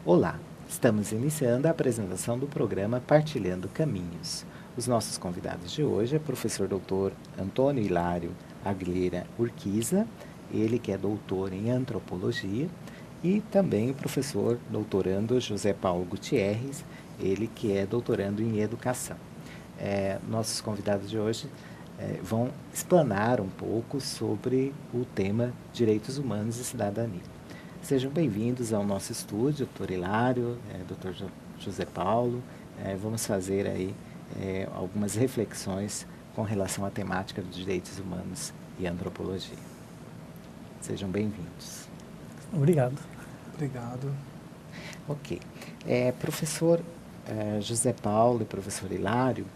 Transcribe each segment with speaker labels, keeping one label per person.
Speaker 1: Olá, estamos iniciando a apresentação do programa Partilhando Caminhos. Os nossos convidados de hoje é o professor doutor Antônio Hilário Aguilera Urquiza, ele que é doutor em antropologia, e também o professor doutorando José Paulo Gutierrez, ele que é doutorando em educação. Nossos convidados de hoje vão explanar um pouco sobre o tema Direitos Humanos e Cidadania. Sejam bem-vindos ao nosso estúdio, doutor Hilário, doutor José Paulo. Vamos fazer aí algumas reflexões com relação à temática dos direitos humanos e antropologia. Sejam bem-vindos.
Speaker 2: Obrigado.
Speaker 3: Obrigado.
Speaker 1: Ok. Professor José Paulo e professor Hilário,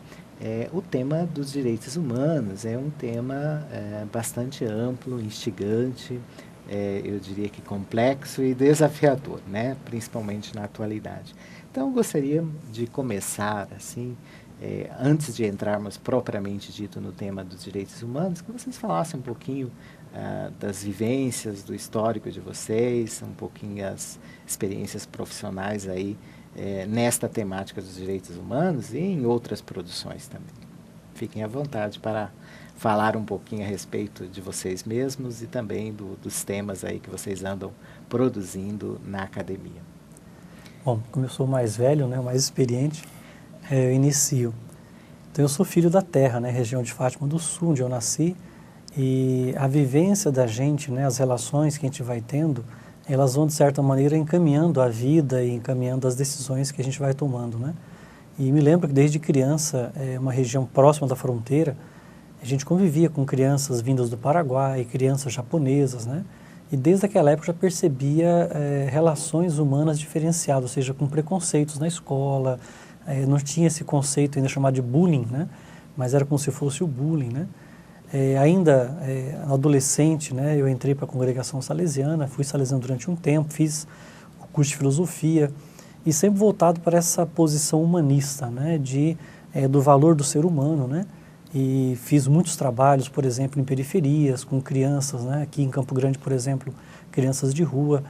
Speaker 1: o tema dos direitos humanos é um tema bastante amplo, instigante, eu diria que complexo e desafiador, né? Principalmente na atualidade. Então, eu gostaria de começar, assim, antes de entrarmos propriamente dito no tema dos direitos humanos, que vocês falassem um pouquinho das vivências, do histórico de vocês, um pouquinho as experiências profissionais aí nesta temática dos direitos humanos e em outras produções também. Fiquem à vontade para falar um pouquinho a respeito de vocês mesmos e também dos temas aí que vocês andam produzindo na academia.
Speaker 2: Bom, como eu sou mais velho, né, mais experiente, eu inicio. Então, eu sou filho da terra, né, região de Fátima do Sul, onde eu nasci, e a vivência da gente, né, as relações que a gente vai tendo, elas vão, de certa maneira, encaminhando a vida e encaminhando as decisões que a gente vai tomando, né? E me lembro que desde criança, uma região próxima da fronteira, a gente convivia com crianças vindas do Paraguai, crianças japonesas, né? E desde aquela época já percebia relações humanas diferenciadas, ou seja, com preconceitos na escola, não tinha esse conceito ainda chamado de bullying, né? Mas era como se fosse o bullying, né? Ainda adolescente, né, eu entrei para a congregação salesiana, fui salesiano durante um tempo, fiz o curso de filosofia e sempre voltado para essa posição humanista, né, do valor do ser humano, né? E fiz muitos trabalhos, por exemplo, em periferias, com crianças, né? Aqui em Campo Grande, por exemplo, crianças de rua.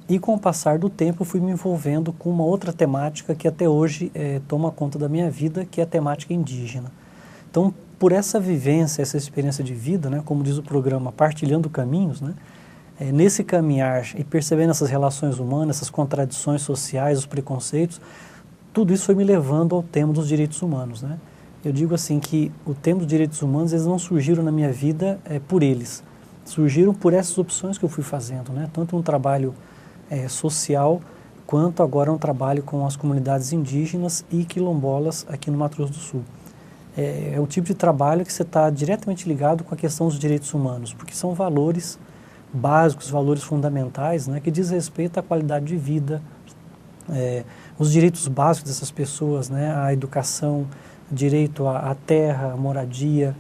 Speaker 2: E com o passar do tempo, fui me envolvendo com uma outra temática que até hoje toma conta da minha vida, que é a temática indígena. Então, por essa vivência, essa experiência de vida, né? Como diz o programa, Partilhando Caminhos, né? Nesse caminhar e percebendo essas relações humanas, essas contradições sociais, os preconceitos, tudo isso foi me levando ao tema dos direitos humanos, né? Eu digo assim que o tema dos direitos humanos, eles não surgiram na minha vida por eles. Surgiram por essas opções que eu fui fazendo, né? Tanto um trabalho social, quanto agora um trabalho com as comunidades indígenas e quilombolas aqui no Mato Grosso do Sul. É o tipo de trabalho que você está diretamente ligado com a questão dos direitos humanos, porque são valores básicos, valores fundamentais, né? Que diz respeito à qualidade de vida, os direitos básicos dessas pessoas, né? A educação, direito à terra, à moradia,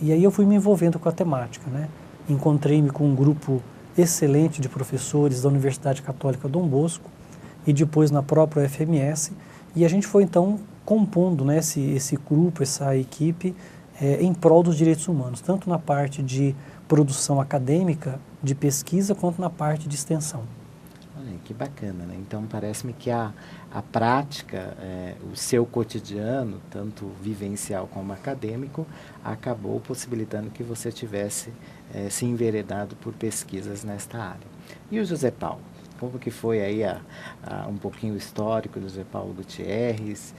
Speaker 2: e aí eu fui me envolvendo com a temática, né? Encontrei-me com um grupo excelente de professores da Universidade Católica Dom Bosco e depois na própria UFMS, e a gente foi então compondo, né, esse grupo, essa equipe, em prol dos direitos humanos, tanto na parte de produção acadêmica, de pesquisa, quanto na parte de extensão.
Speaker 1: Que bacana, né? Então, parece-me que a prática, o seu cotidiano, tanto vivencial como acadêmico, acabou possibilitando que você tivesse se enveredado por pesquisas nesta área. E o José Paulo? Como que foi aí um pouquinho o histórico do José Paulo Gutierrez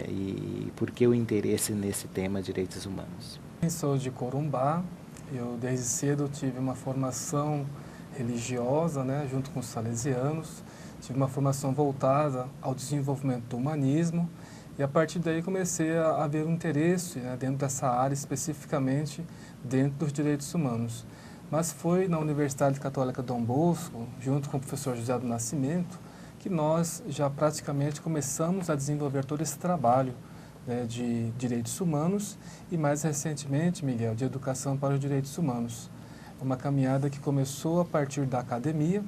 Speaker 1: e por que o interesse nesse tema direitos humanos?
Speaker 3: Eu sou de Corumbá, eu desde cedo tive uma formação religiosa, né, junto com os salesianos, tive uma formação voltada ao desenvolvimento do humanismo e a partir daí comecei a ver um interesse, né, dentro dessa área, especificamente dentro dos direitos humanos. Mas foi na Universidade Católica Dom Bosco, junto com o professor José do Nascimento, que nós já praticamente começamos a desenvolver todo esse trabalho, né, de direitos humanos e mais recentemente, Miguel, de educação para os direitos humanos. Uma caminhada que começou a partir da academia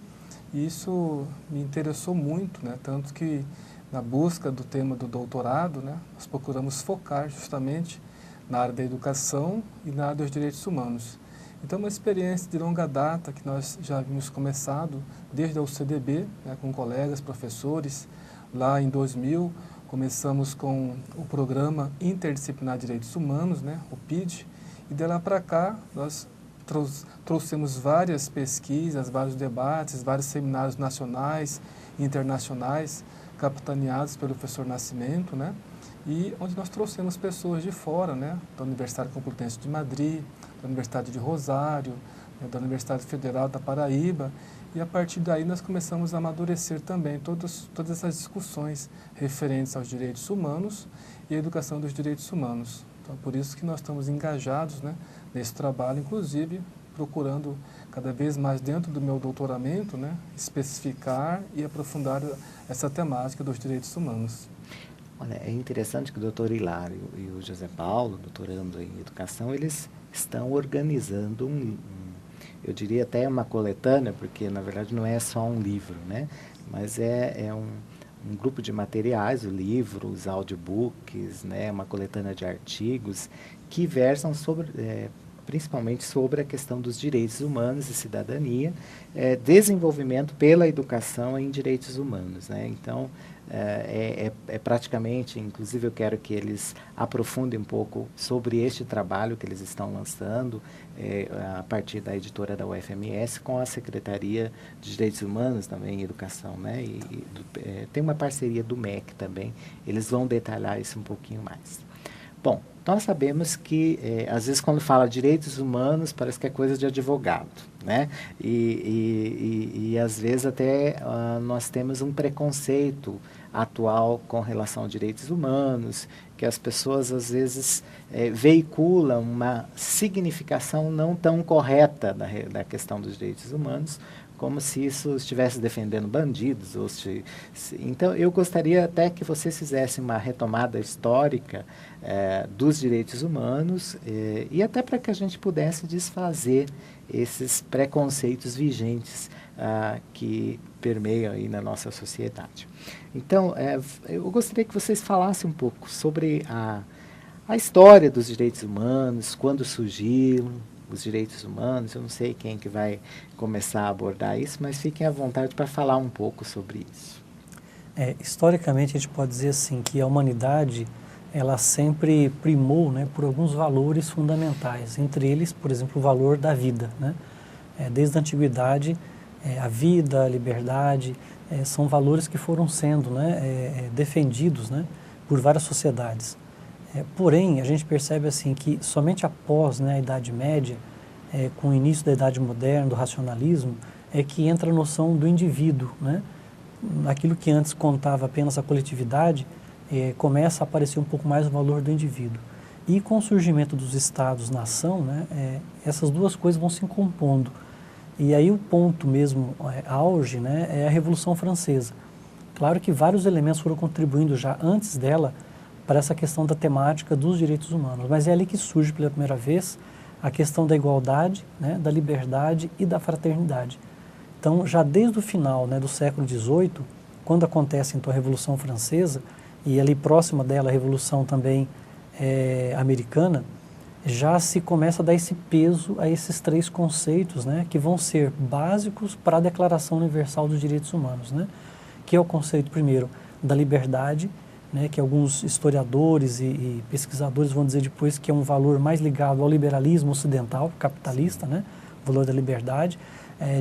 Speaker 3: e isso me interessou muito, né? Tanto que na busca do tema do doutorado, né, nós procuramos focar justamente na área da educação e na área dos direitos humanos. Então, uma experiência de longa data que nós já havíamos começado desde a UCDB, né, com colegas, professores. Lá em 2000, começamos com o Programa Interdisciplinar de Direitos Humanos, né, o PID, e de lá para cá nós trouxemos várias pesquisas, vários debates, vários seminários nacionais e internacionais, capitaneados pelo professor Nascimento, né, e onde nós trouxemos pessoas de fora, né, da Universidade Complutense de Madrid, da Universidade de Rosário, né, da Universidade Federal da Paraíba, e a partir daí nós começamos a amadurecer também todas essas discussões referentes aos direitos humanos e à educação dos direitos humanos. Então, por isso que nós estamos engajados, né, nesse trabalho, inclusive procurando cada vez mais dentro do meu doutoramento, né, especificar e aprofundar essa temática dos direitos humanos.
Speaker 1: Olha, é interessante que o doutor Hilário e o José Paulo, doutorando em educação, eles estão organizando eu diria até uma coletânea, porque na verdade não é só um livro, né? Mas é um grupo de materiais, o livro, os audiobooks, né? Uma coletânea de artigos que versam sobre, principalmente sobre a questão dos direitos humanos e cidadania, desenvolvimento pela educação em direitos humanos, né? Então, é praticamente, inclusive eu quero que eles aprofundem um pouco sobre este trabalho que eles estão lançando a partir da editora da UFMS com a Secretaria de Direitos Humanos também em Educação, né? Tem uma parceria do MEC também, eles vão detalhar isso um pouquinho mais. Bom, nós sabemos que, às vezes, quando fala direitos humanos, parece que é coisa de advogado, né? E às vezes, até nós temos um preconceito atual com relação a direitos humanos, que as pessoas, às vezes, veiculam uma significação não tão correta da questão dos direitos humanos, como se isso estivesse defendendo bandidos. Então, eu gostaria até que vocês fizessem uma retomada histórica dos direitos humanos e até para que a gente pudesse desfazer esses preconceitos vigentes que permeiam aí na nossa sociedade. Então, eu gostaria que vocês falassem um pouco sobre a história dos direitos humanos, quando surgiram os direitos humanos. Eu não sei quem que vai começar a abordar isso, mas fiquem à vontade para falar um pouco sobre isso.
Speaker 2: Historicamente, a gente pode dizer assim que a humanidade ela sempre primou, né, por alguns valores fundamentais, entre eles, por exemplo, o valor da vida, né? Desde a antiguidade, a vida, a liberdade, são valores que foram sendo, né, defendidos, né, por várias sociedades. Porém, a gente percebe assim que somente após, né, a Idade Média, com o início da Idade Moderna, do racionalismo, é que entra a noção do indivíduo, né? Aquilo que antes contava apenas a coletividade, começa a aparecer um pouco mais o valor do indivíduo. E com o surgimento dos Estados-nação, né, essas duas coisas vão se compondo. E aí o ponto mesmo, auge, né, é a Revolução Francesa. Claro que vários elementos foram contribuindo já antes dela para essa questão da temática dos direitos humanos, mas é ali que surge pela primeira vez a questão da igualdade, né, da liberdade e da fraternidade. Então, já desde o final, né, do século XVIII, quando acontece então a Revolução Francesa, e ali próxima dela a Revolução também americana, já se começa a dar esse peso a esses três conceitos, né, que vão ser básicos para a Declaração Universal dos Direitos Humanos, né, que é o conceito, primeiro, da liberdade, né, que alguns historiadores e pesquisadores vão dizer depois que é um valor mais ligado ao liberalismo ocidental, capitalista, né, o valor da liberdade.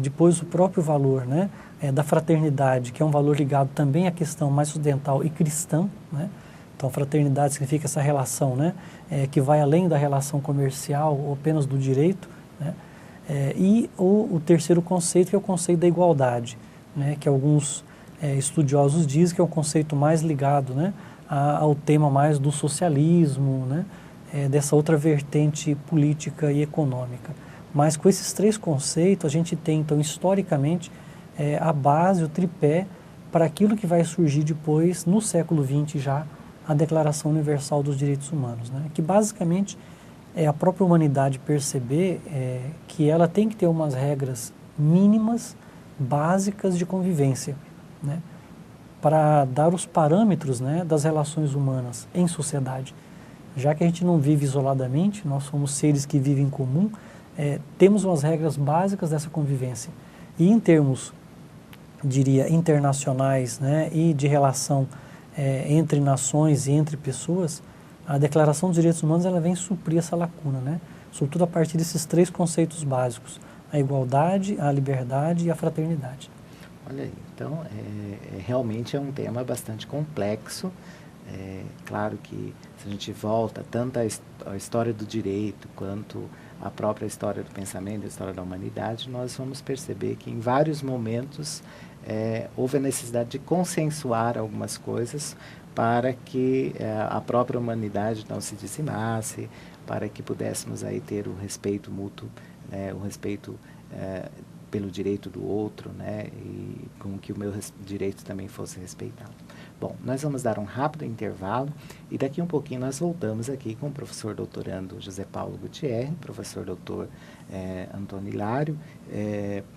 Speaker 2: Depois o próprio valor, né, da fraternidade, que é um valor ligado também à questão mais ocidental e cristã, né. Então, fraternidade significa essa relação, né, que vai além da relação comercial ou apenas do direito, né. E o terceiro conceito, que é o conceito da igualdade, né, que alguns estudiosos dizem que é um conceito mais ligado, né, ao tema mais do socialismo, né, dessa outra vertente política e econômica. Mas com esses três conceitos, a gente tem, então, historicamente, a base, o tripé, para aquilo que vai surgir depois, no século XX já, a Declaração Universal dos Direitos Humanos, né? Que basicamente é a própria humanidade perceber que ela tem que ter umas regras mínimas, básicas de convivência, né? Para dar os parâmetros, né, das relações humanas em sociedade. Já que a gente não vive isoladamente, nós somos seres que vivem em comum, temos umas regras básicas dessa convivência. E em termos, diria, internacionais, né, e de relação entre nações e entre pessoas, a Declaração dos Direitos Humanos ela vem suprir essa lacuna, né? Sobretudo a partir desses 3 conceitos básicos: a igualdade, a liberdade e a fraternidade.
Speaker 1: Olha aí, então realmente é um tema bastante complexo. Claro que se a gente volta tanto à história do direito quanto à própria história do pensamento, a história da humanidade, nós vamos perceber que em vários momentos houve a necessidade de consensuar algumas coisas para que a própria humanidade não se dizimasse, para que pudéssemos aí ter o respeito mútuo, o respeito pelo direito do outro, né, e com que o meu direito também fosse respeitado. Bom, nós vamos dar um rápido intervalo e daqui um pouquinho nós voltamos aqui com o professor doutorando José Paulo Gutierre, professor doutor Antônio Hilário,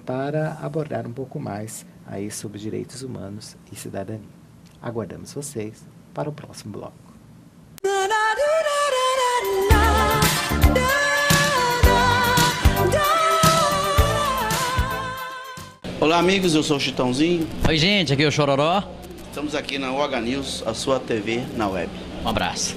Speaker 1: para abordar um pouco mais aí sobre direitos humanos e cidadania. Aguardamos vocês para o próximo bloco.
Speaker 4: Olá amigos, eu sou o Chitãozinho.
Speaker 5: Oi gente, aqui é o Chororó.
Speaker 4: Estamos aqui na UH News, a sua TV na web.
Speaker 5: Um abraço.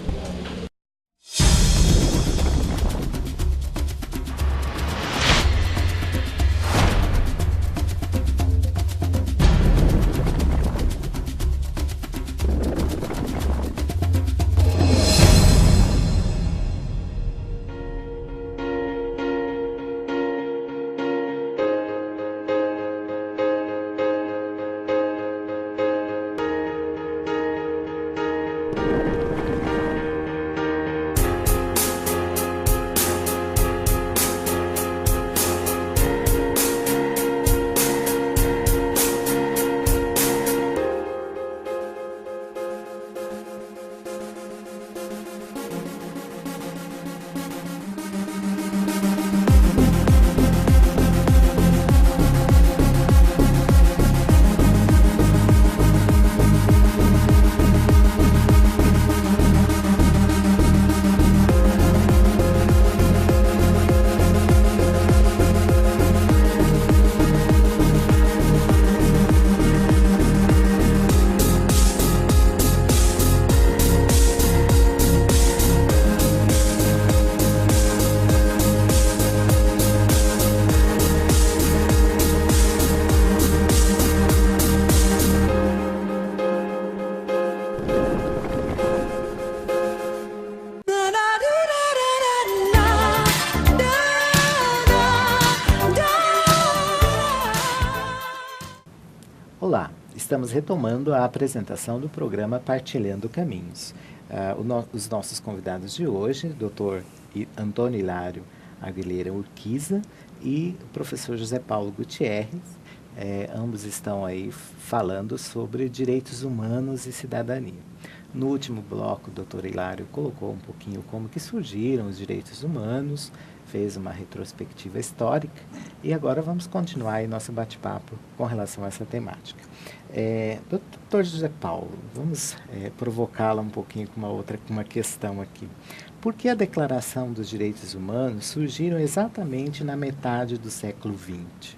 Speaker 1: Olá, estamos retomando a apresentação do programa Partilhando Caminhos. Os nossos convidados de hoje, Dr. Antônio Hilário Aguilera Urquiza e o professor José Paulo Gutierre, ambos estão aí falando sobre direitos humanos e cidadania. No último bloco, o Dr. Hilário colocou um pouquinho como que surgiram os direitos humanos, fez uma retrospectiva histórica e agora vamos continuar aí nosso bate-papo com relação a essa temática. Dr. José Paulo, vamos provocá-la um pouquinho com uma questão aqui. Por que a Declaração dos Direitos Humanos surgiram exatamente na metade do século XX?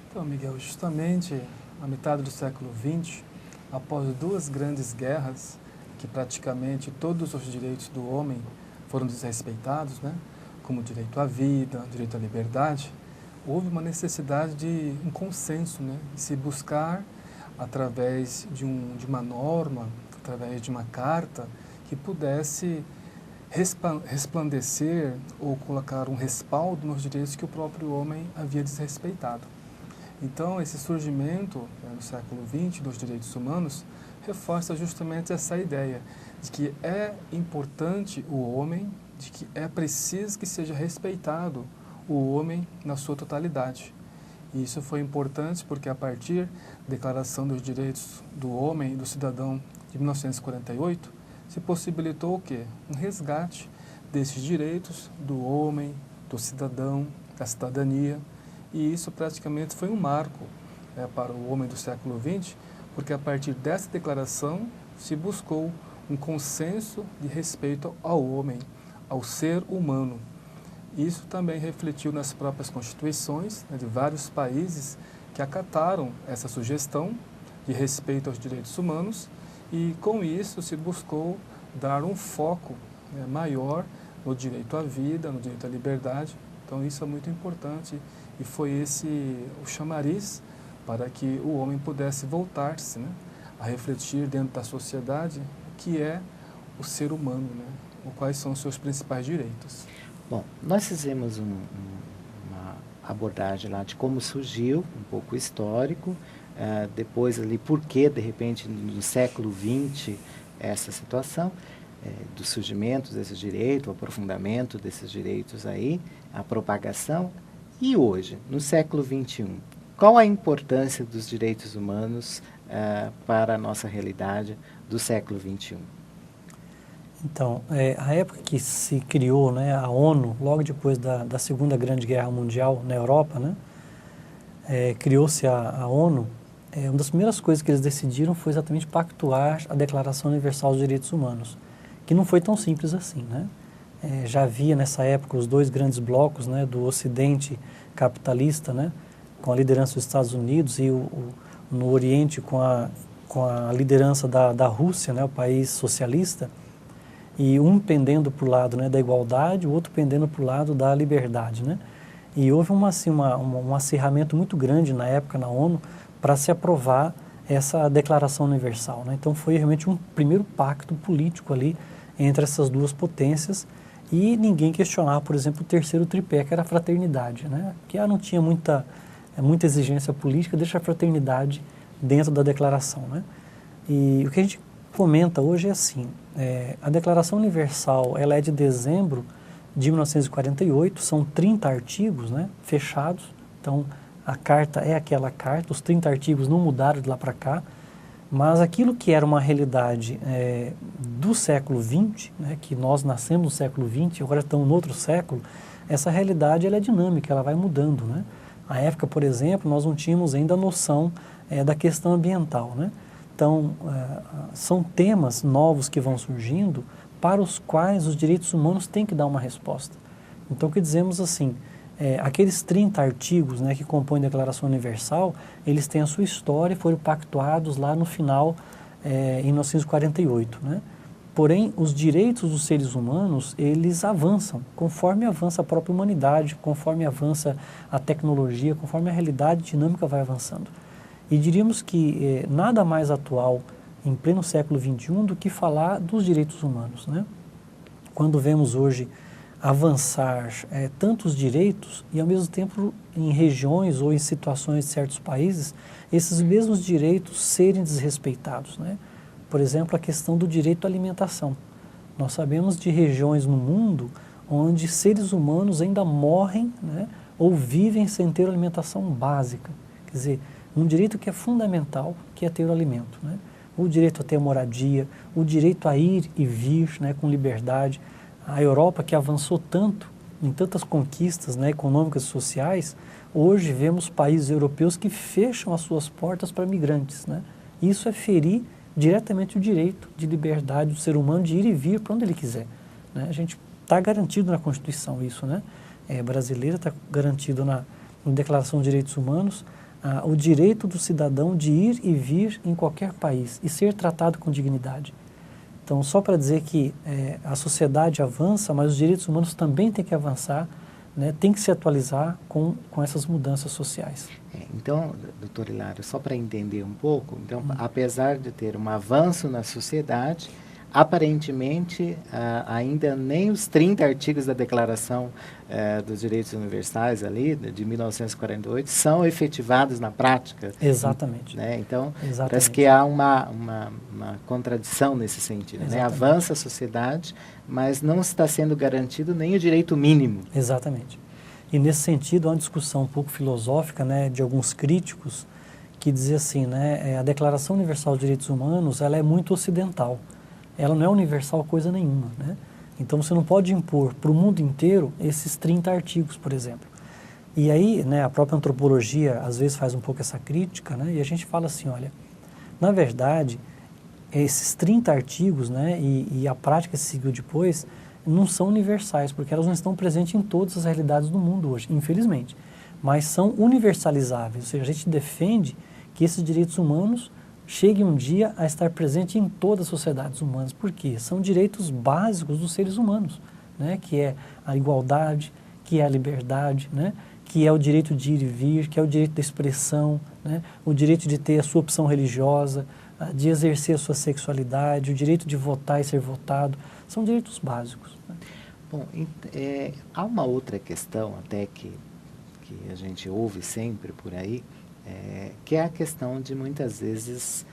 Speaker 3: Então, Miguel, justamente na metade do século XX, após 2 grandes guerras, que praticamente todos os direitos do homem foram desrespeitados, né? Como o direito à vida, o direito à liberdade, houve uma necessidade de um consenso, né? De se buscar, através de uma norma, através de uma carta, que pudesse resplandecer ou colocar um respaldo nos direitos que o próprio homem havia desrespeitado. Então, esse surgimento no século XX dos direitos humanos reforça justamente essa ideia de que é importante o homem, de que é preciso que seja respeitado o homem na sua totalidade. E isso foi importante porque a partir da Declaração dos Direitos do Homem e do Cidadão de 1948, se possibilitou o quê? Um resgate desses direitos do homem, do cidadão, da cidadania. E isso praticamente foi um marco para o homem do século XX, porque a partir dessa declaração se buscou um consenso de respeito ao homem, ao ser humano. Isso também refletiu nas próprias constituições, né, de vários países que acataram essa sugestão de respeito aos direitos humanos e, com isso, se buscou dar um foco, né, maior no direito à vida, no direito à liberdade. Então, isso é muito importante e foi esse o chamariz para que o homem pudesse voltar-se, né, a refletir dentro da sociedade o que é o ser humano, né, quais são os seus principais direitos.
Speaker 1: Bom, nós fizemos uma abordagem lá de como surgiu, um pouco histórico, depois ali por que, de repente, no século XX, essa situação do surgimento desses direitos, o aprofundamento desses direitos aí, a propagação, e hoje, no século XXI, qual a importância dos direitos humanos para a nossa realidade do século XXI?
Speaker 2: Então, a época que se criou, né, a ONU, logo depois da Segunda Grande Guerra Mundial na Europa, né, criou-se a ONU, uma das primeiras coisas que eles decidiram foi exatamente pactuar a Declaração Universal dos Direitos Humanos, que não foi tão simples assim, né? Já havia nessa época os dois grandes blocos, né, do Ocidente capitalista, né, com a liderança dos Estados Unidos e no Oriente com a liderança da Rússia, né, o país socialista, e um pendendo para o lado, né, da igualdade, o outro pendendo para o lado da liberdade, né? E houve um acirramento muito grande na época na ONU para se aprovar essa Declaração Universal, né? Então foi realmente um primeiro pacto político ali entre essas duas potências e ninguém questionava, por exemplo, o terceiro tripé, que era a fraternidade, né? Que não tinha muita exigência política, deixa a fraternidade dentro da declaração, né? E o que a gente comenta hoje é assim, a Declaração Universal, ela é de dezembro de 1948, são 30 artigos, né, fechados, então a carta é aquela carta, os 30 artigos não mudaram de lá para cá, mas aquilo que era uma realidade do século XX, né, que nós nascemos no século XX, agora estamos no outro século, essa realidade ela é dinâmica, ela vai mudando, né? À época, por exemplo, nós não tínhamos ainda a noção da questão ambiental, né? Então, são temas novos que vão surgindo para os quais os direitos humanos têm que dar uma resposta. Então, o que dizemos assim, aqueles 30 artigos, né, que compõem a Declaração Universal, eles têm a sua história e foram pactuados lá no final, em 1948, né? Porém, os direitos dos seres humanos, eles avançam, conforme avança a própria humanidade, conforme avança a tecnologia, conforme a realidade dinâmica vai avançando. E diríamos que nada mais atual em pleno século XXI do que falar dos direitos humanos, né? Quando vemos hoje avançar tantos direitos e ao mesmo tempo em regiões ou em situações de certos países, esses mesmos direitos serem desrespeitados, né? Por exemplo, a questão do direito à alimentação. Nós sabemos de regiões no mundo onde seres humanos ainda morrem, né, ou vivem sem ter alimentação básica. Quer dizer, um direito que é fundamental, que é ter o alimento, né? O direito a ter moradia, o direito a ir e vir, né, com liberdade. A Europa, que avançou tanto em tantas conquistas, né, econômicas e sociais, hoje vemos países europeus que fecham as suas portas para migrantes, né? Isso é ferir diretamente o direito de liberdade do ser humano de ir e vir para onde ele quiser, né? A gente está garantido na Constituição isso, né? Brasileira, está garantido na Declaração dos Direitos Humanos, o direito do cidadão de ir e vir em qualquer país e ser tratado com dignidade. Então, só para dizer que a sociedade avança, mas os direitos humanos também têm que avançar, né, tem que se atualizar com essas mudanças sociais.
Speaker 1: Então, doutor Hilário, só para entender um pouco, então, apesar de ter um avanço na sociedade, aparentemente, ainda nem os 30 artigos da Declaração dos Direitos Universais ali, de 1948, são efetivados na prática.
Speaker 2: Exatamente.
Speaker 1: Né? Então,
Speaker 2: Exatamente.
Speaker 1: parece que há uma contradição nesse sentido. Né? Avança a sociedade, mas não está sendo garantido nem o direito mínimo.
Speaker 2: Exatamente. E nesse sentido, há uma discussão um pouco filosófica, né, de alguns críticos que dizem assim, né, a Declaração Universal dos Direitos Humanos, ela é muito ocidental. Ela não é universal coisa nenhuma, né? Então você não pode impor para o mundo inteiro esses 30 artigos, por exemplo. E aí, né, a própria antropologia às vezes faz um pouco essa crítica, né? E a gente fala assim, olha, na verdade, esses 30 artigos, né, e a prática que se seguiu depois, não são universais, porque elas não estão presentes em todas as realidades do mundo hoje, infelizmente. Mas são universalizáveis, ou seja, a gente defende que esses direitos humanos cheguem um dia a estar presente em todas as sociedades humanas. Por quê? São direitos básicos dos seres humanos, né? Que é a igualdade, que é a liberdade, né? Que é o direito de ir e vir, que é o direito da expressão, né? O direito de ter a sua opção religiosa, de exercer a sua sexualidade, o direito de votar e ser votado. São direitos básicos. Né?
Speaker 1: Bom, há uma outra questão até que a gente ouve sempre por aí, que é a questão de muitas vezes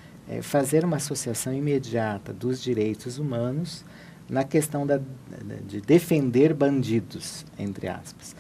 Speaker 1: fazer uma associação imediata dos direitos humanos na questão de defender bandidos, entre aspas.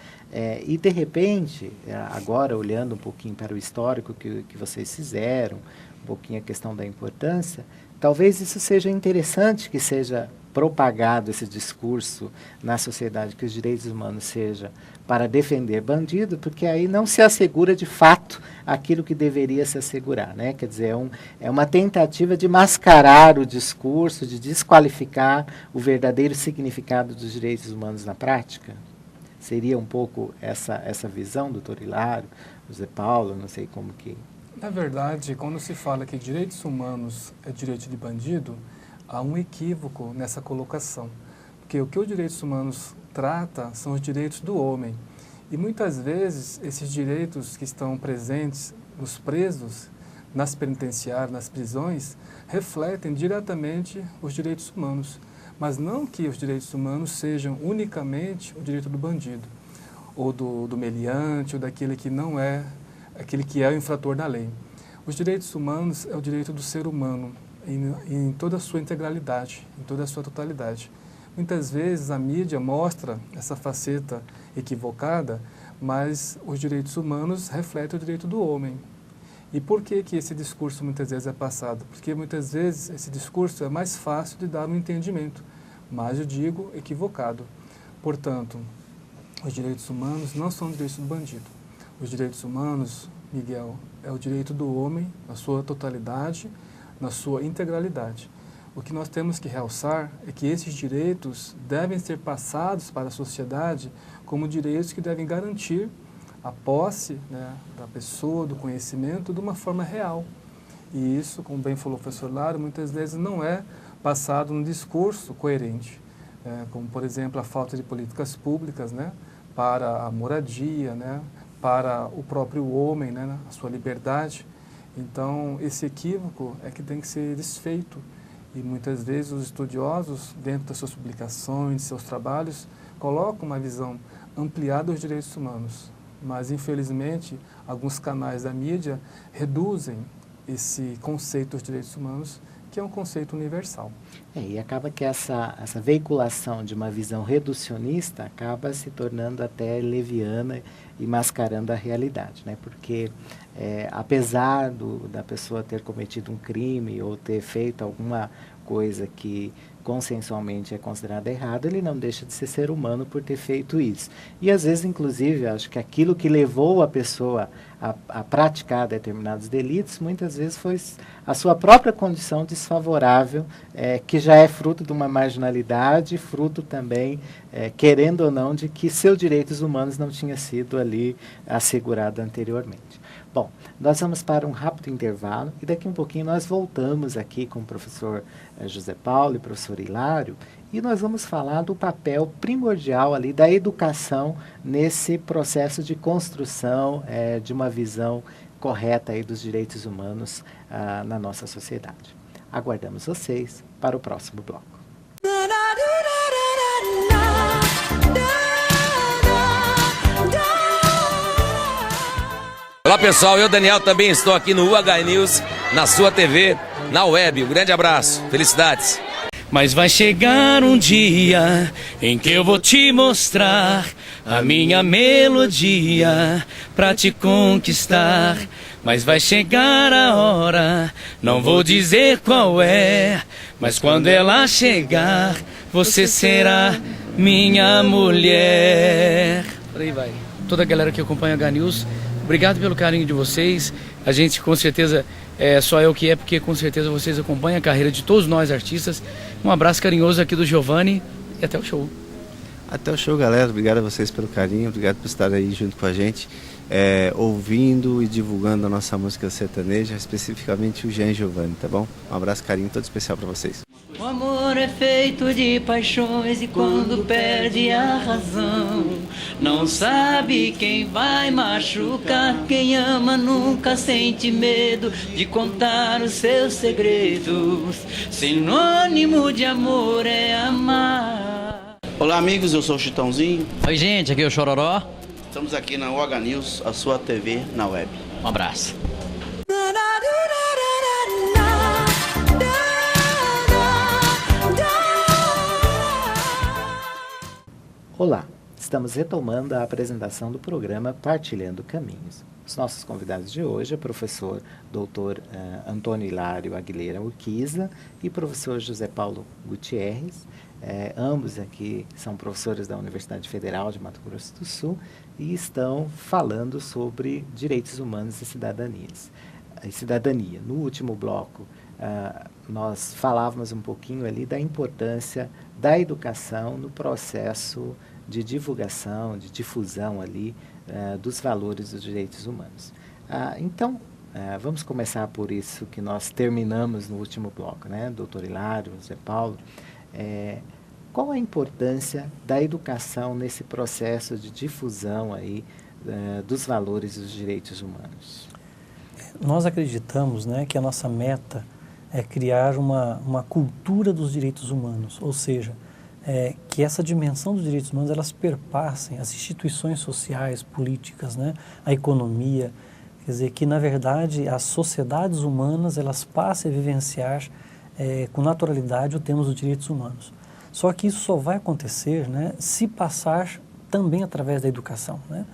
Speaker 1: E de repente, agora olhando um pouquinho para o histórico que vocês fizeram, um pouquinho a questão da importância, talvez isso seja interessante que seja propagado esse discurso na sociedade, que os direitos humanos seja para defender bandido, porque aí não se assegura de fato aquilo que deveria se assegurar, né? Quer dizer, é uma tentativa de mascarar o discurso, de desqualificar o verdadeiro significado dos direitos humanos na prática. Seria um pouco essa visão, doutor Hilário, José Paulo, não sei como que...
Speaker 3: Na verdade, quando se fala que direitos humanos é direito de bandido, há um equívoco nessa colocação. Porque o que os direitos humanos trata são os direitos do homem. E muitas vezes esses direitos que estão presentes nos presos, nas penitenciárias, nas prisões, refletem diretamente os direitos humanos. Mas não que os direitos humanos sejam unicamente o direito do bandido, ou do meliante, ou daquele que não é, aquele que é o infrator da lei. Os direitos humanos é o direito do ser humano, em toda a sua integralidade, em toda a sua totalidade. Muitas vezes a mídia mostra essa faceta equivocada, mas os direitos humanos refletem o direito do homem. E por que esse discurso muitas vezes é passado? Porque muitas vezes esse discurso é mais fácil de dar um entendimento, mas eu digo equivocado. Portanto, os direitos humanos não são direitos do bandido. Os direitos humanos, Miguel, é o direito do homem na sua totalidade, na sua integralidade. O que nós temos que realçar é que esses direitos devem ser passados para a sociedade como direitos que devem garantir a posse, né, da pessoa, do conhecimento, de uma forma real. E isso, como bem falou o professor Lário, muitas vezes não é passado num discurso coerente, como, por exemplo, a falta de políticas públicas, né, para a moradia, né, para o próprio homem, né, a sua liberdade. Então, esse equívoco é que tem que ser desfeito. E muitas vezes os estudiosos, dentro das suas publicações, seus trabalhos, colocam uma visão ampliada dos direitos humanos. Mas, infelizmente, alguns canais da mídia reduzem esse conceito dos direitos humanos, que é um conceito universal.
Speaker 1: E acaba que essa veiculação de uma visão reducionista acaba se tornando até leviana e mascarando a realidade, né? Porque apesar da pessoa ter cometido um crime ou ter feito alguma coisa que consensualmente é considerada errada, ele não deixa de ser humano por ter feito isso. E às vezes, inclusive, acho que aquilo que levou a pessoa a praticar determinados delitos, muitas vezes foi a sua própria condição desfavorável, que já é fruto de uma marginalidade, fruto também, querendo ou não, de que seus direitos humanos não tinham sido ali assegurados anteriormente. Bom, nós vamos para um rápido intervalo e daqui um pouquinho nós voltamos aqui com o professor José Paulo e o professor Hilário e nós vamos falar do papel primordial ali da educação nesse processo de construção de uma visão correta aí dos direitos humanos na nossa sociedade. Aguardamos vocês para o próximo bloco.
Speaker 6: Olá pessoal, eu Daniel também estou aqui no UH News, na sua TV, na web. Um grande abraço, felicidades.
Speaker 7: Mas vai chegar um dia em que eu vou te mostrar a minha melodia pra te conquistar. Mas vai chegar a hora, não vou dizer qual é, mas quando ela chegar, você será minha mulher. Por aí vai. Toda a galera que acompanha a UH News, obrigado pelo carinho de vocês. A gente com certeza só é o que é, porque com certeza vocês acompanham a carreira de todos nós artistas. Um abraço carinhoso aqui do Giovanni e até o show.
Speaker 8: Até o show, galera. Obrigado a vocês pelo carinho, obrigado por estar aí junto com a gente, ouvindo e divulgando a nossa música sertaneja, especificamente o Jean Giovanni, tá bom? Um abraço, carinho todo especial para vocês.
Speaker 9: O amor é feito de paixões e quando perde a razão, não sabe quem vai machucar. Quem ama nunca sente medo de contar os seus segredos. Sinônimo de amor é amar.
Speaker 4: Olá, amigos, eu sou o Chitãozinho.
Speaker 5: Oi, gente, aqui é o Chororó.
Speaker 4: Estamos aqui na UH News, a sua TV na web.
Speaker 5: Um abraço.
Speaker 1: Olá, estamos retomando a apresentação do programa Partilhando Caminhos. Os nossos convidados de hoje é o professor Dr. Antônio Hilário Aguilera Urquiza e professor José Paulo Gutierrez. Ambos aqui são professores da Universidade Federal de Mato Grosso do Sul e estão falando sobre direitos humanos e cidadania. No último bloco, nós falávamos um pouquinho ali da importância da educação no processo de divulgação, de difusão ali dos valores dos direitos humanos. Então, vamos começar por isso que nós terminamos no último bloco, né? Doutor Hilário, José Paulo, qual a importância da educação nesse processo de difusão aí dos valores dos direitos humanos?
Speaker 2: Nós acreditamos, né, que a nossa meta é criar uma cultura dos direitos humanos, ou seja, que essa dimensão dos direitos humanos elas perpassem as instituições sociais, políticas, né, a economia, quer dizer, que na verdade as sociedades humanas elas passem a vivenciar com naturalidade o tema dos direitos humanos. Só que isso só vai acontecer, né, se passar também através da educação, né?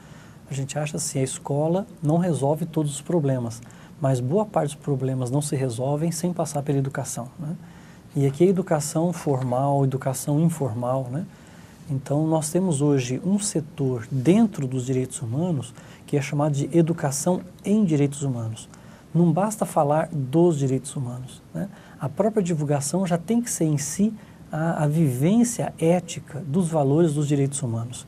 Speaker 2: A gente acha assim, a escola não resolve todos os problemas, mas boa parte dos problemas não se resolvem sem passar pela educação, né? E aqui a educação formal, educação informal, né? Então nós temos hoje um setor dentro dos direitos humanos que é chamado de educação em direitos humanos. Não basta falar dos direitos humanos, né? A própria divulgação já tem que ser em si a vivência ética dos valores dos direitos humanos.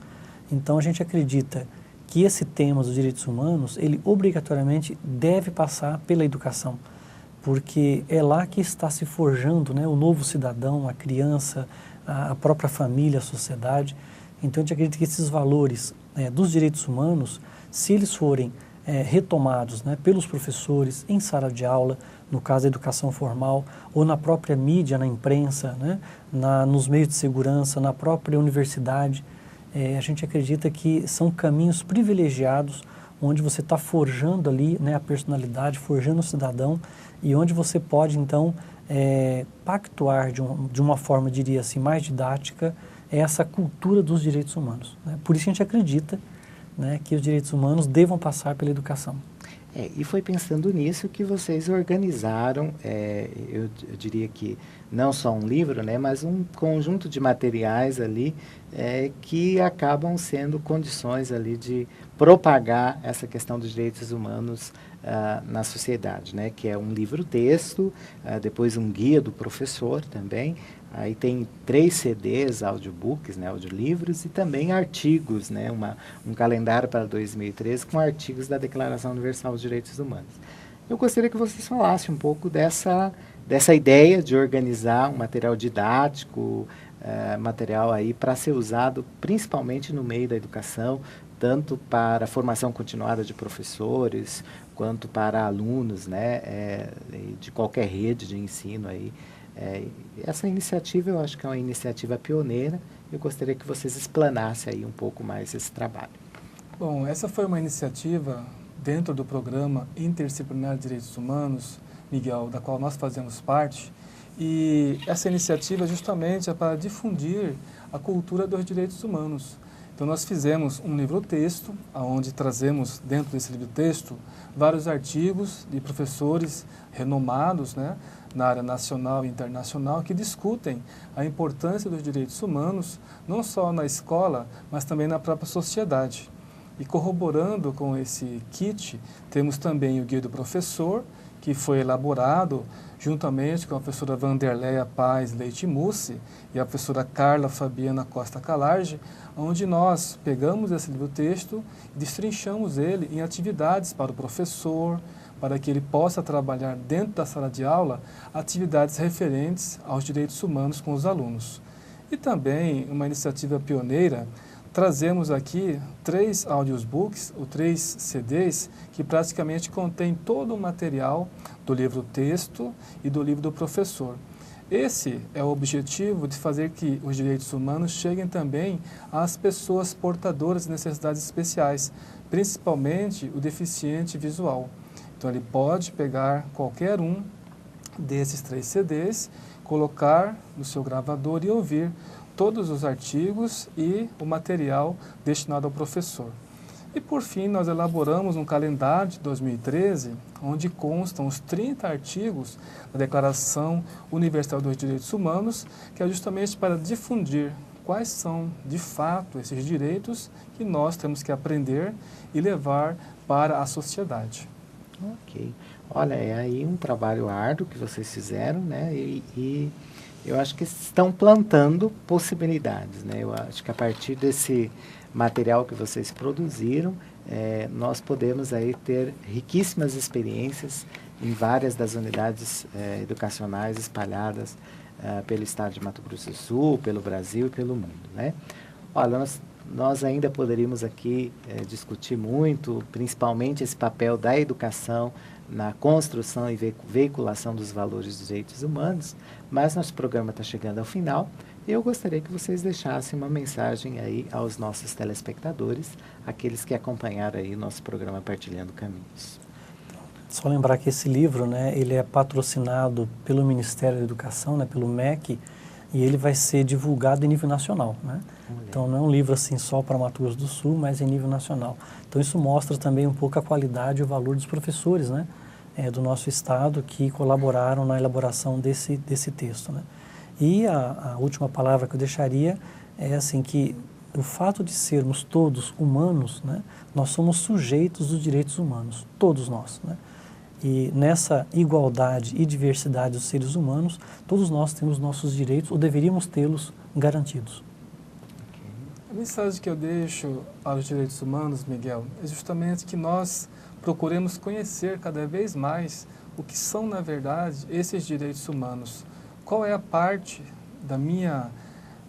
Speaker 2: Então a gente acredita que esse tema dos direitos humanos, ele obrigatoriamente deve passar pela educação, porque é lá que está se forjando, né, o novo cidadão, a criança, a própria família, a sociedade. Então a gente acredita que esses valores dos direitos humanos, se eles forem retomados, né, pelos professores em sala de aula, no caso da educação formal, ou na própria mídia, na imprensa, né, nos meios de segurança, na própria universidade, a gente acredita que são caminhos privilegiados onde você está forjando ali, né, a personalidade, forjando o cidadão e onde você pode então pactuar de uma forma, diria assim, mais didática essa cultura dos direitos humanos, né? Por isso a gente acredita, né, que os direitos humanos devam passar pela educação.
Speaker 1: E foi pensando nisso que vocês organizaram, eu diria que não só um livro, né, mas um conjunto de materiais ali que acabam sendo condições ali de propagar essa questão dos direitos humanos na sociedade, né, que é um livro-texto, depois um guia do professor também, aí tem 3 CDs, audiobooks, né, audiolivros, e também artigos, né, um calendário para 2013 com artigos da Declaração Universal dos Direitos Humanos. Eu gostaria que vocês falassem um pouco dessa ideia de organizar um material didático, material aí para ser usado principalmente no meio da educação, tanto para a formação continuada de professores, quanto para alunos, né, de qualquer rede de ensino aí. Essa iniciativa eu acho que é uma iniciativa pioneira. Eu gostaria que vocês explanassem aí um pouco mais esse trabalho.
Speaker 3: Bom, essa foi uma iniciativa dentro do programa Interdisciplinar de Direitos Humanos, Miguel, da qual nós fazemos parte, e essa iniciativa justamente é para difundir a cultura dos direitos humanos. Então nós fizemos um livro-texto, onde trazemos dentro desse livro-texto vários artigos de professores renomados, né, na área nacional e internacional, que discutem a importância dos direitos humanos, não só na escola, mas também na própria sociedade. E corroborando com esse kit, temos também o Guia do Professor, que foi elaborado juntamente com a professora Vanderleia Paz Leite Mussi e a professora Carla Fabiana Costa Calarge, onde nós pegamos esse livro-texto e destrinchamos ele em atividades para o professor, para que ele possa trabalhar dentro da sala de aula atividades referentes aos direitos humanos com os alunos. E também, uma iniciativa pioneira, trazemos aqui 3 audiobooks, ou 3 CDs, que praticamente contêm todo o material do livro-texto e do livro do professor. Esse é o objetivo de fazer que os direitos humanos cheguem também às pessoas portadoras de necessidades especiais, principalmente o deficiente visual. Então, ele pode pegar qualquer um desses 3 CDs, colocar no seu gravador e ouvir todos os artigos e o material destinado ao professor. E, por fim, nós elaboramos um calendário de 2013, onde constam os 30 artigos da Declaração Universal dos Direitos Humanos, que é justamente para difundir quais são, de fato, esses direitos que nós temos que aprender e levar para a sociedade.
Speaker 1: Ok. Olha, é aí um trabalho árduo que vocês fizeram, né? E eu acho que estão plantando possibilidades, né? Eu acho que a partir desse material que vocês produziram, nós podemos aí ter riquíssimas experiências em várias das unidades educacionais espalhadas pelo estado de Mato Grosso do Sul, pelo Brasil e pelo mundo, né? Olha, nós ainda poderíamos aqui discutir muito, principalmente esse papel da educação na construção e veiculação dos valores dos direitos humanos, mas nosso programa está chegando ao final e eu gostaria que vocês deixassem uma mensagem aí aos nossos telespectadores, aqueles que acompanharam aí o nosso programa Partilhando Caminhos.
Speaker 2: Só lembrar que esse livro, né, ele é patrocinado pelo Ministério da Educação, né, pelo MEC, e ele vai ser divulgado em nível nacional, né? Então não é um livro assim só para Mato Grosso do Sul, mas em nível nacional. Então isso mostra também um pouco a qualidade e o valor dos professores, né, do nosso estado que colaboraram na elaboração desse texto, né? E a última palavra que eu deixaria é assim que o fato de sermos todos humanos, né, nós somos sujeitos dos direitos humanos, todos nós, né? E nessa igualdade e diversidade dos seres humanos, todos nós temos nossos direitos ou deveríamos tê-los garantidos.
Speaker 3: A mensagem que eu deixo para os direitos humanos, Miguel, é justamente que nós procuremos conhecer cada vez mais o que são, na verdade, esses direitos humanos. Qual é a parte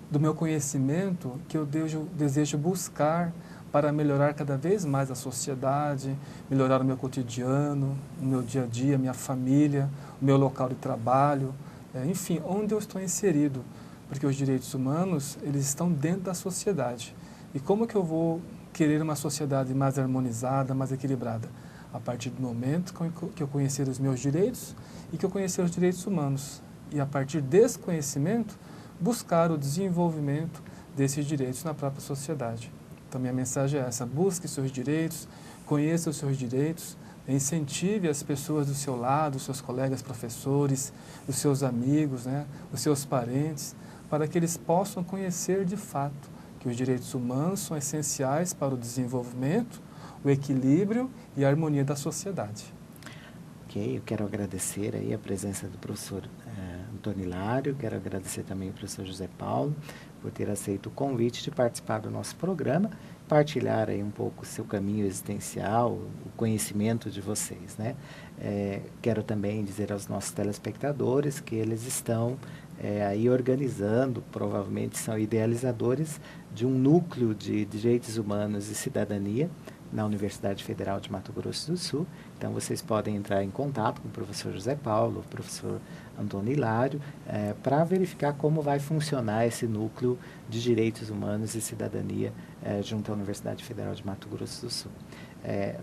Speaker 3: do meu conhecimento que eu desejo buscar para melhorar cada vez mais a sociedade, melhorar o meu cotidiano, o meu dia a dia, minha família, o meu local de trabalho, enfim, onde eu estou inserido. Porque os direitos humanos, eles estão dentro da sociedade. E como que eu vou querer uma sociedade mais harmonizada, mais equilibrada? A partir do momento que eu conhecer os meus direitos e que eu conhecer os direitos humanos. E a partir desse conhecimento, buscar o desenvolvimento desses direitos na própria sociedade. Então, minha mensagem é essa: busque seus direitos, conheça os seus direitos, incentive as pessoas do seu lado, os seus colegas professores, os seus amigos, né, os seus parentes, para que eles possam conhecer de fato que os direitos humanos são essenciais para o desenvolvimento, o equilíbrio e a harmonia da sociedade.
Speaker 1: Ok, eu quero agradecer aí a presença do professor Antônio Hilário, quero agradecer também ao professor José Paulo por ter aceito o convite de participar do nosso programa, partilhar aí um pouco o seu caminho existencial, o conhecimento de vocês, né? Quero também dizer aos nossos telespectadores que eles estão aí organizando, provavelmente são idealizadores de um núcleo de direitos humanos e cidadania na Universidade Federal de Mato Grosso do Sul. Então, vocês podem entrar em contato com o professor José Paulo, o professor Antônio Hilário, para verificar como vai funcionar esse núcleo de direitos humanos e cidadania junto à Universidade Federal de Mato Grosso do Sul.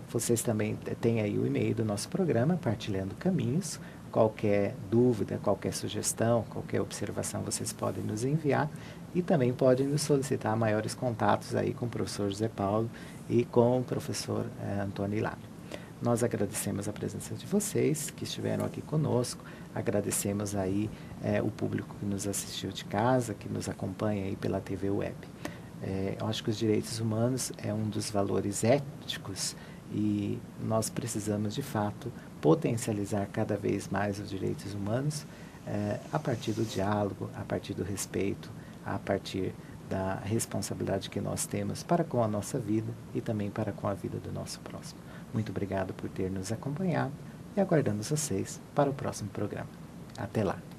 Speaker 1: Vocês também têm aí o e-mail do nosso programa, Partilhando Caminhos. Qualquer dúvida, qualquer sugestão, qualquer observação, vocês podem nos enviar e também podem nos solicitar maiores contatos aí com o professor José Paulo e com o professor Antônio Hilário. Nós agradecemos a presença de vocês que estiveram aqui conosco, agradecemos aí o público que nos assistiu de casa, que nos acompanha aí pela TV Web. Eu acho que os direitos humanos é um dos valores éticos e nós precisamos, de fato, potencializar cada vez mais os direitos humanos a partir do diálogo, a partir do respeito, a partir da responsabilidade que nós temos para com a nossa vida e também para com a vida do nosso próximo. Muito obrigado por ter nos acompanhado e aguardamos vocês para o próximo programa. Até lá!